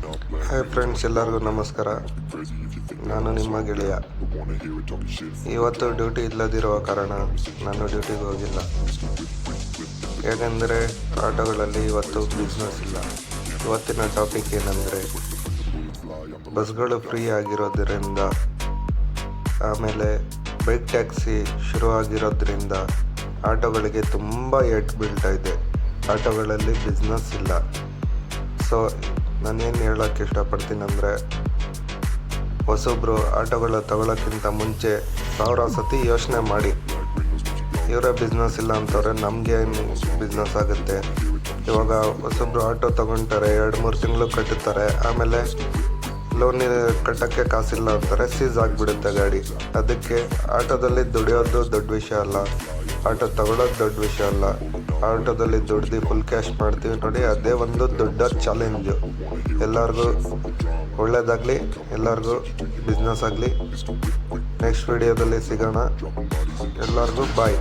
Hi friends, ಎಲ್ಲರಿಗೂ ನಮಸ್ಕಾರ. ನಾನು ನಿಮ್ಮ ಗೆಳೆಯ. ಇವತ್ತು ಡ್ಯೂಟಿ ಇಲ್ಲದಿರುವ ಕಾರಣ ನಾನು ಡ್ಯೂಟಿಗೆ ಹೋಗಿಲ್ಲ. ಏಕೆಂದರೆ ಆಟೋಗಳಲ್ಲಿ ಇವತ್ತು ಬಿಸ್ನೆಸ್ ಇಲ್ಲ. ಇವತ್ತಿನ ಟಾಪಿಕ್ ಏನಂದರೆ ಬಸ್ಗಳು ಫ್ರೀ ಆಗಿರೋದ್ರಿಂದ, ಆಮೇಲೆ ಬೈಕ್ ಟ್ಯಾಕ್ಸಿ ಶುರು ಆಗಿರೋದ್ರಿಂದ ಆಟೋಗಳಿಗೆ ತುಂಬ ಏಟ್ ಬೀಳ್ತಾ ಇದೆ. ಆಟೋಗಳಲ್ಲಿ ಬಿಸ್ನೆಸ್ ಇಲ್ಲ. ಸೊ ನಾನೇನು ಹೇಳೋಕ್ಕೆ ಇಷ್ಟಪಡ್ತೀನಿ ಅಂದರೆ, ಹೊಸೊಬ್ಬರು ಆಟೋಗಳು ತಗೊಳ್ಳೋಕ್ಕಿಂತ ಮುಂಚೆ 1000 ಸತಿ ಯೋಚನೆ ಮಾಡಿ. ಇವರೇ ಬಿಸ್ನೆಸ್ ಇಲ್ಲ ಅಂತವ್ರೆ, ನಮಗೇನು ಬಿಸ್ನೆಸ್ ಆಗುತ್ತೆ? ಇವಾಗ ಹೊಸೊಬ್ಬರು ಆಟೋ ತೊಗೊಳ್ತಾರೆ, 2-3 ತಿಂಗಳು ಕಟ್ಟುತ್ತಾರೆ, ಆಮೇಲೆ ಲೋನ್ ಕಟ್ಟೋಕ್ಕೆ ಕಾಸಿಲ್ಲ ಅಂತಾರೆ, ಸೀಸ್ ಆಗಿಬಿಡುತ್ತೆ ಗಾಡಿ. ಅದಕ್ಕೆ ಆಟೋದಲ್ಲಿ ದುಡಿಯೋದು ದೊಡ್ಡ ವಿಷಯ ಅಲ್ಲ, ಆಟೋ ತಗೊಳ್ಳೋದು ದೊಡ್ಡ ವಿಷಯ ಅಲ್ಲ. ಆಟೋದಲ್ಲಿ ದುಡ್ದು ಫುಲ್ ಕ್ಯಾಶ್ ಮಾಡ್ತೀವಿ ನೋಡಿ, ಅದೇ ಒಂದು ದೊಡ್ಡ ಚಾಲೆಂಜು. ಎಲ್ಲರಿಗೂ ಒಳ್ಳೆಯದಾಗಲಿ, ಎಲ್ಲರಿಗೂ ಬಿಸ್ನೆಸ್ ಆಗಲಿ. ನೆಕ್ಸ್ಟ್ ವಿಡಿಯೋದಲ್ಲಿ ಸಿಗೋಣ. ಎಲ್ಲರಿಗೂ ಬಾಯ್.